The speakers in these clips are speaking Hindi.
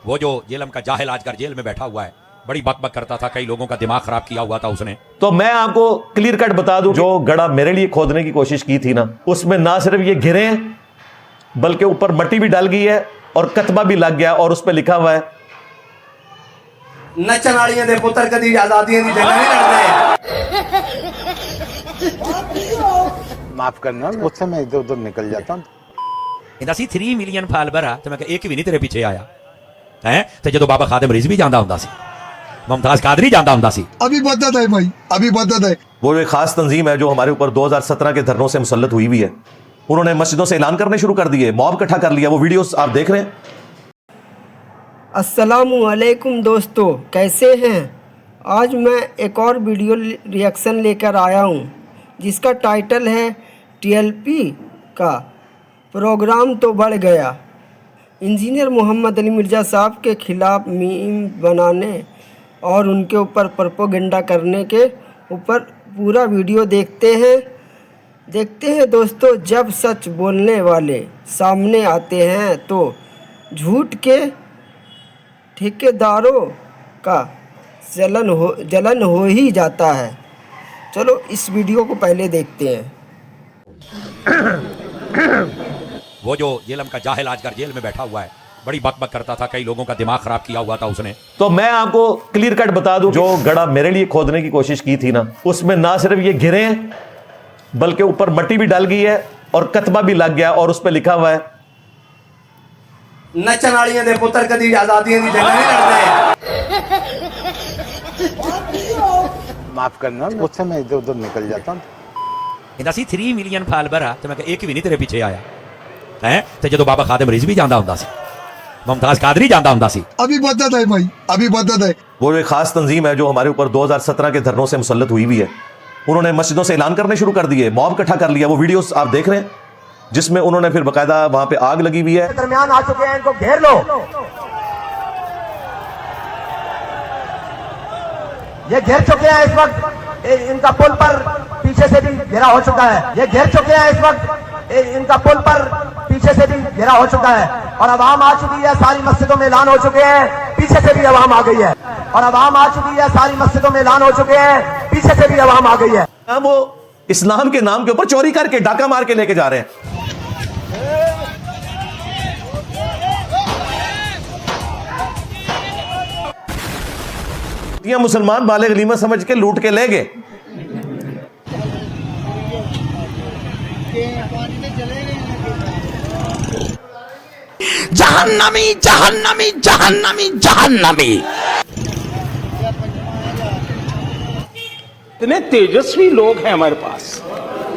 वो जो जेलम का जाहिल आजकल जेल में बैठा हुआ है, बड़ी बकबक करता था, कई लोगों का दिमाग खराब किया हुआ था उसने। तो मैं आपको क्लियर कट बता दूं, जो गड़ा मेरे लिए खोदने की कोशिश की थी ना, उसमें ना सिर्फ ये गिरे हैं बल्कि ऊपर मट्टी भी डाल गई है और कतबा भी लग गया और उस पर लिखा हुआ है नचन वालियां दे पुत्र कदी आजादियां दी जंग नहीं लड़दे। माफ करना, मुझसे मैं इधर उधर निकल जाता हूं। इंदा सी 3 मिलियन फॉलोवर है, तो मैं एक भी नहीं तेरे पीछे आया है। तो जो बाबा खादिम रिजवी जांदा हुंदा सी, मुमताज कादरी जांदा हुंदा सी, अभी बदत है भाई, अभी बदत है। वो एक खास तंजीम है जो हमारे ऊपर 2017 के धरनों से मुसल्लत हुई भी है। उन्होंने मस्जिदों से ऐलान करने शुरू कर दिए, मॉब इकट्ठा कर लिया। वो वीडियोस आप देख रहे हैं। अस्सलामु अलैकुम दोस्तों, कैसे हैं? आज मैं एक और वीडियो रिएक्शन लेकर आया हूं, जिसका टाइटल है टीएलपी का प्रोग्राम तो बढ़ गया। इंजीनियर मोहम्मद अली मिर्ज़ा साहब के खिलाफ मीम बनाने और उनके ऊपर प्रोपेगेंडा करने के ऊपर पूरा वीडियो देखते हैं दोस्तों। जब सच बोलने वाले सामने आते हैं तो झूठ के ठेकेदारों का जलन हो ही जाता है। चलो इस वीडियो को पहले देखते हैं। वो जो जेलम का जाहिल आजकल जेल में बैठा हुआ है, बड़ी बकबक करता था, कई लोगों का दिमाग खराब किया हुआ था उसने। तो मैं आपको क्लियर कट बता दूं, जो गड़ा मेरे लिए खोदने की कोशिश की थी ना, उसमें ना सिर्फ ये गिरे हैं बल्कि ऊपर मट्टी भी डाल गई है और कतबा भी लग गया और उस पर लिखा हुआ है नचन वालियां दे पुत्र कदी आजादियां दी जंग नहीं लड़दे। माफ करना, मुझसे मैं इधर उधर निकल जाता हूं। इंदा सी 3 मिलियन फॉलोवर है, तो मैं एक भी नहीं तेरे पीछे आया है। तो जो बाबा खादिम रिजवी जांदा हुंदा सी, मुमताज कादरी जांदा हुंदा सी, अभी बदत है भाई, अभी बदत है। वो एक खास तंजीम है जो हमारे ऊपर 2017 के धरनों से मुसल्लत हुई भी है। उन्होंने मस्जिदों से ऐलान करने शुरू कर दिए, मॉब इकट्ठा कर लिया। वो वीडियोस आप देख रहे हैं, जिसमें उन्होंने फिर बकायदा वहां पे आग लगी हुई है। दरमियान आ चुके हैं, इनको घेर लो। ये घेर चुके हैं इस वक्त, इनका पुल पर पीछे से भी घेरा हो चुका है। ये घेर चुके हैं इस वक्त, इनका पुल पर पीछे से भी घेरा हो चुका है और अवाम आ चुकी है। सारी मस्जिदों में ऐलान हो चुके हैं, पीछे से भी अवाम आ गई है और अवाम आ चुकी है। सारी मस्जिदों में ऐलान हो चुके हैं, पीछे से भी अवाम आ गई है। वो इस्लाम के नाम के ऊपर चोरी करके डाका मार के लेके जा रहे हैं। ये मुसलमान बाले गलीमा समझ के लूट के ले गए। जहन्नमी जहन्नमी जहन्नमी जहन्नमी। कितने तेजस्वी लोग हैं हमारे पास,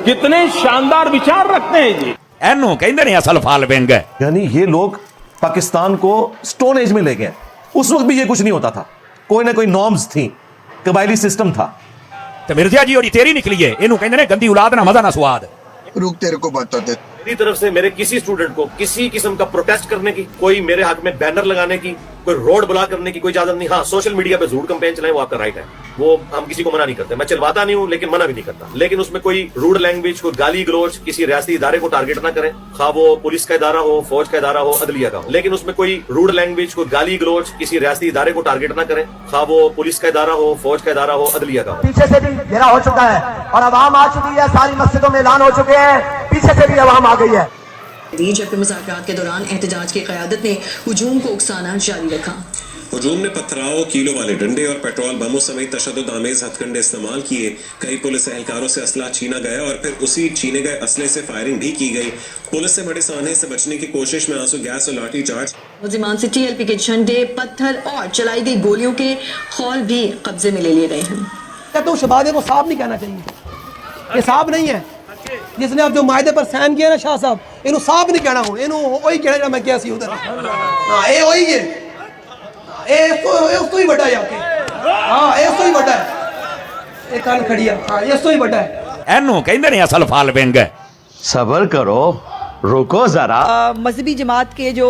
कितने शानदार विचार रखते हैं जी। एनू कहंदे ने असल फाल बेंग। यानी ये लोग पाकिस्तान को स्टोन एज में ले गए। उस वक्त भी ये कुछ नहीं होता था, कोई ना कोई नॉर्म्स थी, कबायली सिस्टम था। तो मिर्जा जी और तेरी निकली है, इनू कहंदे ने गंदी औलाद ना मजा ना स्वाद। रुक, तेरे को बताते। मेरी तरफ से मेरे किसी स्टूडेंट को किसी किस्म का प्रोटेस्ट करने की, कोई मेरे हक में बैनर लगाने की, कोई रोड ब्लॉक करने की कोई इजाजत नहीं। हाँ, सोशल मीडिया पे झूठ कैंपेन चलाएं, वो आपका राइट है, वो हम किसी को मना नहीं करते। मैं चलवाता नहीं हूँ, लेकिन मना भी नहीं करता। लेकिन उसमें कोई रूड लैंग्वेज, कोई गाली गलोच किसी रियासती इदारे को टारगेट ना करें, खा वो पुलिस का इदारा हो, फौज का इदारा हो, अदलिया का हो। लेकिन उसमें कोई रूड लैंग्वेज, कोई गाली गलोच किसी रियासती इदारे को टारगेट ना करें, खा वो पुलिस का इदारा हो, फौज का इदारा हो, अदलिया का हो। पीछे से भी घेरा हो चुका है और अवाम आ चुकी है। सारी मस्जिदों में ऐलान हो चुके हैं, पीछे से भी अवाम आ गई है। जबकि मुज़ाकरात के दौरान एहतजाज की क़यादत ने हुजूम को उकसाना जारी रखा। हुजूम ने पथराव, कीलों वाले डंडे और पेट्रोल बमों समेत तशद्दुद आमेज हथकंडे इस्तेमाल किए। कई पुलिस एहलकारों से असला छीना गया और फिर उसी छीने गए असले से फायरिंग भी की गई। पुलिस से बड़े सामने से बचने की कोशिश में आंसू गैस और लाठी चार्ज। मुलजिमान से टीएलपी के झंडे, पत्थर और चलाई गई गोलियों के खौल भी कब्जे में ले लिए गए हैं। तो शहबाज़ को साहब नहीं कहना चाहिए, ये साहब नहीं है। जिसने अब जो मायदे पर साइन किया ना शाह साहब, इन्हों साहब नहीं कहना हो, इन्हों वही कहना मैं क्या सी उधर। हाँ, ये वही है, उसको ही बड़ा है आके। हाँ, ये उसको ही बड़ा है, एक कान खड़ी है। हाँ, ये उसको ही बड़ा है। एनू कहंदे ने असल फाल बेंग। सबर करो, रुको जरा। मजहबी जमात के जो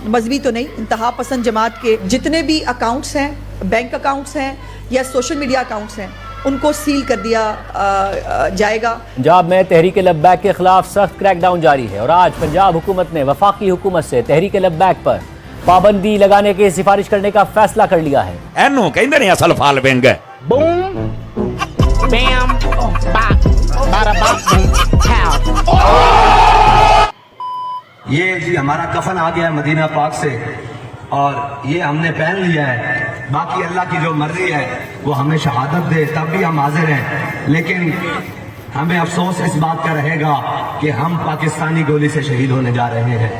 मजहबी तो नहीं, इंतहा पसंद जमात के जितने भी अकाउंट्स हैं, बैंक अकाउंट्स हैं या सोशल मीडिया अकाउंट्स हैं, उनको सील कर दिया जाएगा। पंजाब में तहरीक लब्बैक के खिलाफ सख्त क्रैकडाउन जारी है और आज पंजाब हुकूमत ने वफाकी हुकूमत से तहरीक लब्बैक पर पाबंदी लगाने की सिफारिश करने का फैसला कर लिया है। एनू कहंदे ने असल फाल wing Boom, bam, bop, bada bop, boom, pow. ये जी हमारा कफन आ गया मदीना पाक से और ये हमने पहन लिया है। बाकी अल्लाह की जो मर्जी है वो हमें शहादत दे तब भी हम हाजिर हैं, लेकिन हमें अफसोस इस बात का रहेगा कि हम पाकिस्तानी गोली से शहीद होने जा रहे हैं।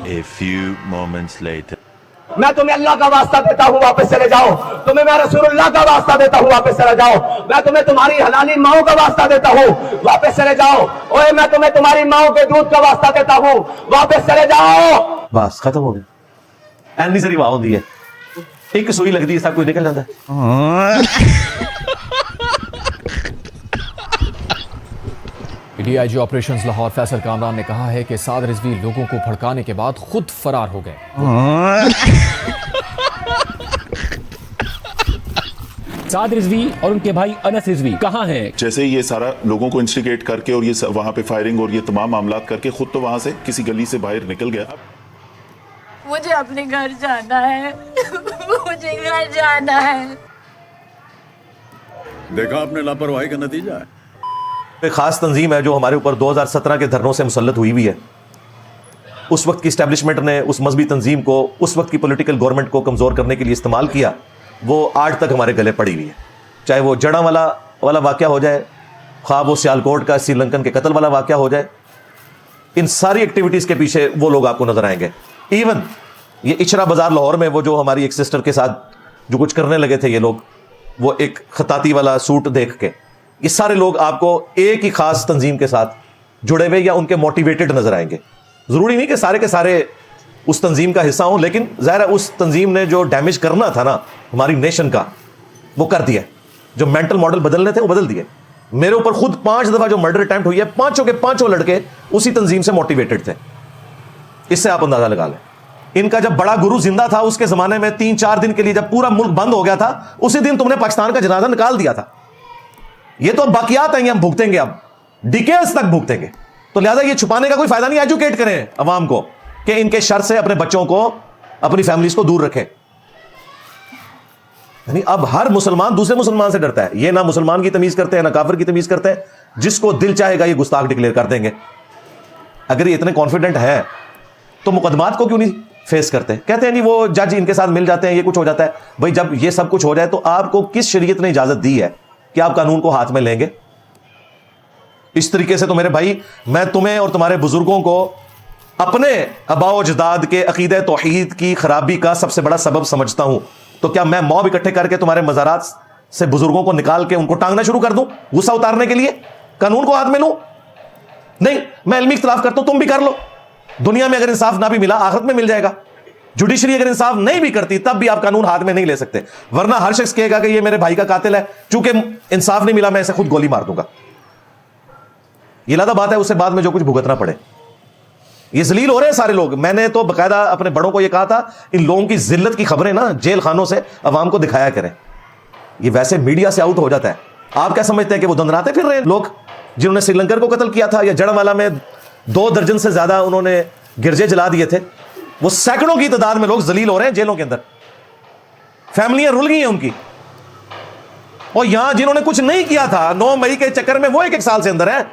A few moments later. मैं तुम्हें अल्लाह का वास्ता देता हूँ वापस चले जाओ, तुम्हें मैं रसूलुल्लाह का वास्ता देता हूँ वापस चले जाओ, मैं तुम्हें तुम्हारी हलाली माओ का वास्ता देता हूँ वापस चले जाओ, ओए मैं तुम्हें तुम्हारी माओ के दूध का वास्ता देता हूँ वापस चले जाओ। बस खत्म हो गया। एनी सारी वाह होती है, एक सुई लगती है सब कुछ निकल जाता है। डीआईजी ऑपरेशंस लाहौर फैसल कामरान ने कहा है कि साद रिजवी लोगों को भड़काने के बाद खुद फरार हो गए। साद रिजवी और उनके भाई अनस रिजवी कहाँ हैं? जैसे ये सारा लोगों को इंस्टिगेट करके और ये वहां पे फायरिंग और ये तमाम मामला करके खुद तो वहां से किसी गली से बाहर निकल गया। मुझे अपने घर जाना है, मुझे घर जाना है। देखा आपने लापरवाही का नतीजा है। एक खास तंजीम है जो हमारे ऊपर 2017 के धरनों से मुसल्लत हुई भी है। उस वक्त की इस्टेब्लिशमेंट ने उस मजहबी तंजीम को उस वक्त की पॉलिटिकल गवर्नमेंट को कमज़ोर करने के लिए इस्तेमाल किया, वो आज तक हमारे गले पड़ी हुई है। चाहे वो जड़ा वाला वाक़या हो जाए, ख्वाह वो सियालकोट का श्रीलंकन के कत्ल वाला वाक़या हो जाए, इन सारी एक्टिविटीज़ के पीछे वो लोग आपको नजर आएंगे। इवन ये इचरा बाजार लाहौर में वो जो हमारी एक सिस्टर के साथ जो कुछ करने लगे थे ये लोग, वो एक खताती वाला सूट देख के, ये सारे लोग आपको एक ही खास तंजीम के साथ जुड़े हुए या उनके मोटिवेटेड नजर आएंगे। जरूरी नहीं कि सारे के सारे उस तंजीम का हिस्सा हों, लेकिन ज़ाहिर है उस तंजीम ने जो डैमेज करना था ना हमारी नेशन का, वो कर दिया। जो मेंटल मॉडल बदलने थे वो बदल दिए। मेरे ऊपर खुद 5 दफा जो मर्डर अटेम्प्ट हुई है, पांचों के पांचों लड़के उसी तंजीम से मोटिवेटेड थे। इससे आप अंदाजा लगा लें। इनका जब बड़ा गुरु जिंदा था उसके जमाने में 3-4 दिन के लिए जब पूरा मुल्क बंद हो गया था, उसी दिन तुमने पाकिस्तान का जनाजा निकाल दिया था। ये तो बाकियात आएंगे, हम भुगतेंगे, अब डिकेल्स तक भुगतेंगे। तो लिहाजा ये छुपाने का कोई फायदा नहीं। एजुकेट करें अवाम को कि इनके शर से अपने बच्चों को, अपनी फैमिलीज को दूर रखें। यानी अब हर मुसलमान दूसरे मुसलमान से डरता है। ये ना मुसलमान की तमीज करते हैं ना काफिर की तमीज करते हैं, जिसको दिल चाहेगा ये गुस्ताख डिक्लेयर कर देंगे। अगर ये इतने कॉन्फिडेंट है तो मुकदमात को क्यों नहीं फेस करते? कहते हैं नहीं वो जज इनके साथ मिल जाते हैं, ये कुछ हो जाता है। भाई जब ये सब कुछ हो जाए तो आपको किस शरीयत ने इजाजत दी है कि आप कानून को हाथ में लेंगे? इस तरीके से तो मेरे भाई, मैं तुम्हें और तुम्हारे बुजुर्गों को अपने अबाओ अजदाद के अकीदे तौहीद की खराबी का सबसे बड़ा सबब समझता हूं। तो क्या मैं मॉब इकट्ठे करके तुम्हारे मज़ारात से बुजुर्गों को निकाल के उनको टांगना शुरू कर दूं गुस्सा उतारने के लिए, कानून को हाथ में लूं? नहीं, मैं इल्मी इख्तिलाफ करता हूं, तुम भी कर लो। दुनिया में अगर इंसाफ ना भी मिला, आखिरत में मिल जाएगा। जुडिशरी अगर इंसाफ नहीं भी करती तब भी आप कानून हाथ में नहीं ले सकते, वरना हर शख्स कहेगा कि ये मेरे भाई का कातिल है, चूंकि इंसाफ नहीं मिला मैं इसे खुद गोली मार दूंगा। ये लादा बात है, उससे बाद में जो कुछ भुगतना पड़े। ये जलील हो रहे हैं सारे लोग। मैंने तो बकायदा अपने बड़ों को यह कहा था, इन लोगों की जिल्लत की खबरें ना जेल खानों से अवाम को दिखाया करें। ये वैसे मीडिया से आउट हो जाता है। आप क्या समझते हैं कि वो दंदराते फिर रहे हैं लोग जिन्होंने श्रीलंकर को कत्ल किया था, या जड़वाला में 2 दर्जन से ज्यादा उन्होंने गिरजे जला दिए थे? वो सैकड़ों की तादाद में लोग जलील हो रहे हैं जेलों के अंदर, फैमिलियां रुल गई हैं उनकी। और यहां जिन्होंने कुछ नहीं किया था 9 मई के चक्कर में, वो 1-1 साल से अंदर है।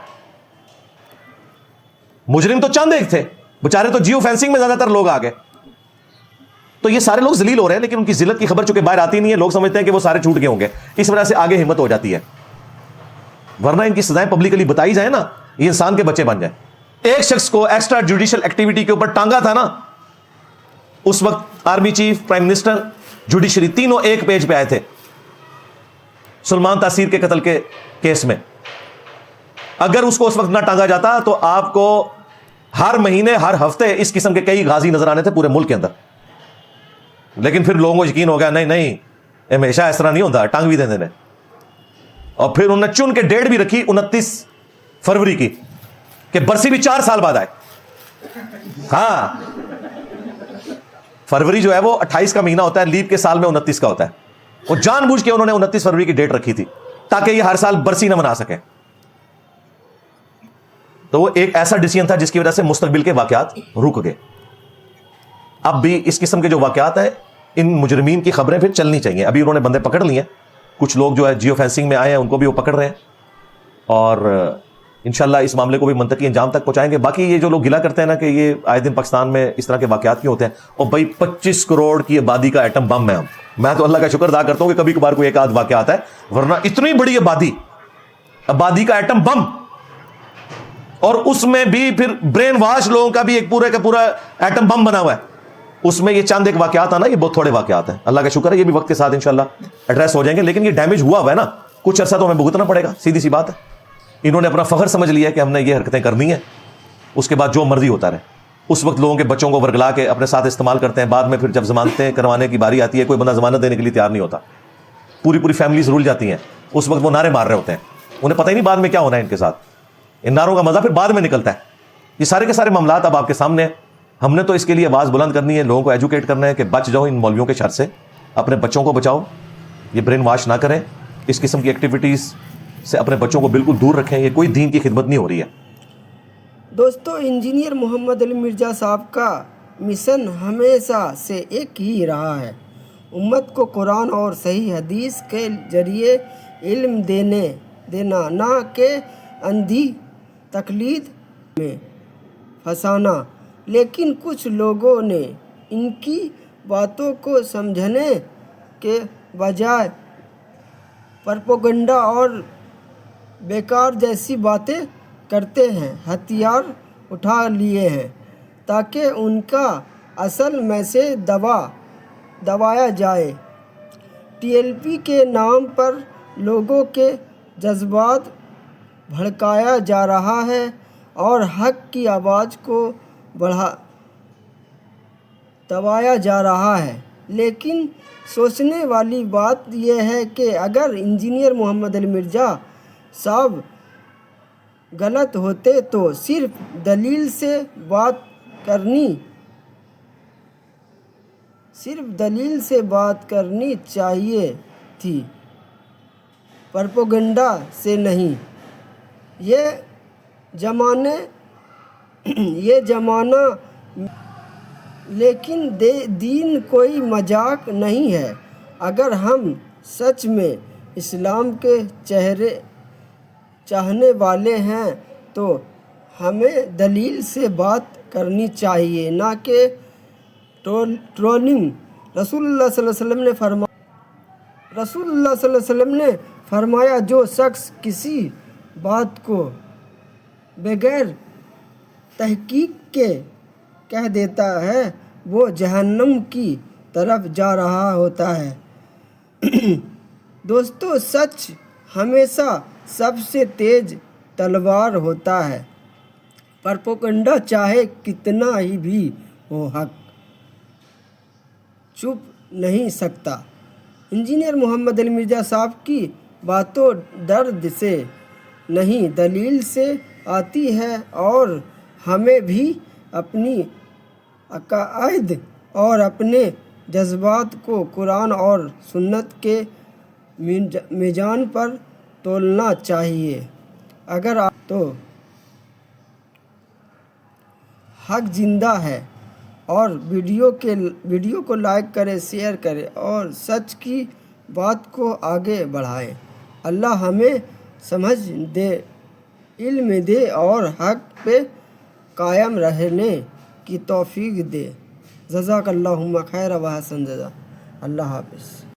मुजरिम तो चंद एक थे बेचारे, तो जियो फेंसिंग में ज्यादातर लोग आ गए। तो ये सारे लोग जलील हो रहे हैं, लेकिन उनकी जिल्लत की खबर चूंकि बाहर आती नहीं है, लोग समझते हैं कि वो सारे छूट गए होंगे, इस वजह से आगे हिम्मत हो जाती है। वरना इनकी सजाएं पब्लिकली बताई जाए ना, ये इंसान के बच्चे बन जाए। एक शख्स को एक्स्ट्रा जुडिशियल एक्टिविटी के ऊपर टांगा था ना, उस वक्त army chief, prime minister, judiciary तीनों एक पेज पे आए थे सुलेमान तासीर के कत्ल के केस में। अगर उसको उस वक्त ना टांगा जाता तो आपको हर महीने हर हफ्ते इस किस्म के कई गाजी नजर आने थे पूरे मुल्क के अंदर। लेकिन फिर लोगों को यकीन हो गया, नहीं नहीं हमेशा इस तरह नहीं होता, टांग भी दे देने। और फिर उन्होंने चुन के डेट भी रखी 29 फरवरी की, कि बरसी भी 4 साल बाद आए। हाँ, फरवरी जो है वो 28 का महीना होता है, लीप के साल में 29 का होता है। वो जानबूझ के उन्होंने 29 फरवरी की डेट रखी थी ताकि ये हर साल बरसी ना मना सकें। तो वो एक ऐसा डिसीजन था जिसकी वजह से मुस्तकबिल के वाकयात रुक गए। अब भी इस किस्म के जो वाकयात है, इन मुजरिमीन की खबरें फिर चलनी चाहिए। अभी उन्होंने बंदे पकड़ लिए हैं, कुछ लोग जो है जियो फेंसिंग में आए हैं उनको भी वो पकड़ रहे हैं, और इंशाल्लाह इस मामले को भी मंतकी अंजाम तक पहुंचाएंगे। बाकी ये जो लोग गिला करते हैं ना कि ये आए दिन पाकिस्तान में इस तरह के वाकयात क्यों होते हैं, और भाई 25 करोड़ की आबादी का एटम बम है। मैं तो अल्लाह का शुक्र अदा करता हूं कि कभी कभार कोई एक आध वाकया आता है, वरना इतनी बड़ी आबादी का एटम बम, और उसमें भी फिर ब्रेन वॉश लोगों का भी एक पूरे का पूरा एटम बम बना हुआ है। उसमें ये चंद एक वाकयात आना, ये बहुत थोड़े वाकयात हैं। अल्लाह का शुक्र है ये भी वक्त के साथ इंशाल्लाह एड्रेस हो जाएंगे। लेकिन ये डैमेज हुआ है ना, कुछ अर्सा तो हमें भुगतना पड़ेगा, सीधी सी बात है। इन्होंने अपना फख्र समझ लिया कि हमने ये हरकतें करनी है, उसके बाद जो मर्जी होता रहे। उस वक्त लोगों के बच्चों को वर्गला के अपने साथ इस्तेमाल करते हैं, बाद में फिर जब जमानतें करवाने की बारी आती है कोई बंदा जमानत देने के लिए तैयार नहीं होता, पूरी पूरी फैमिलीज रुल जाती हैं। उस वक्त वो नारे मार रहे होते हैं, उन्हें पता ही नहीं बाद में क्या होना है इनके साथ। इन नारों का मजा फिर बाद में निकलता है। ये सारे के सारे मामलात अब आपके सामने हैं। हमने तो इसके लिए आवाज़ बुलंद करनी है, लोगों को एजुकेट करना है कि बच जाओ इन मौलवियों के शर से, अपने बच्चों को बचाओ, ये ब्रेन वॉश ना करें, इस किस्म की एक्टिविटीज़ से अपने बच्चों को बिल्कुल दूर रखें। ये कोई दीन की खिदमत नहीं हो रही है। दोस्तों, इंजीनियर मोहम्मद अली मिर्ज़ा साहब का मिशन हमेशा से एक ही रहा है, उम्मत को कुरान और सही हदीस के जरिए इल्म देना, ना कि अंधी तकलीद में फंसाना। लेकिन कुछ लोगों ने इनकी बातों को समझने के बजाय प्रोपेगेंडा और बेकार जैसी बातें करते हैं, हथियार उठा लिए हैं ताकि उनका असल मैसेज दबाया जाए। टीएलपी के नाम पर लोगों के जज्बात भड़काया जा रहा है और हक की आवाज़ को दबाया जा रहा है। लेकिन सोचने वाली बात यह है कि अगर इंजीनियर मोहम्मद अली मिर्ज़ा साहब गलत होते तो सिर्फ दलील से बात करनी चाहिए थी, प्रोपेगेंडा से नहीं। ये ज़माना लेकिन दीन कोई मजाक नहीं है। अगर हम सच में इस्लाम के चाहने वाले हैं तो हमें दलील से बात करनी चाहिए, ना कि ट्रोलिंग। रसूलुल्लाह सल्लल्लाहु अलैहि वसल्लम ने फरमाया, जो शख्स किसी बात को बगैर तहकीक के कह देता है वो जहन्नम की तरफ जा रहा होता है। दोस्तों, सच हमेशा सबसे तेज तलवार होता है। प्रोपेगेंडा चाहे कितना ही भी हो, हक छुप नहीं सकता। इंजीनियर मोहम्मद अली मिर्ज़ा साहब की बातों दर्द से नहीं दलील से आती है, और हमें भी अपनी अकायद और अपने जज्बात को कुरान और सुन्नत के मीज़ान पर तोलना चाहिए। अगर आप तो हक जिंदा है, और वीडियो को लाइक करें, शेयर करें और सच की बात को आगे बढ़ाएं। अल्लाह हमें समझ दे, इल्म दे और हक पे कायम रहने की तौफीक दे। जज़ाकल्लाहुम्मा खैर व हसन जज़ा। अल्लाह हाफ़िज़।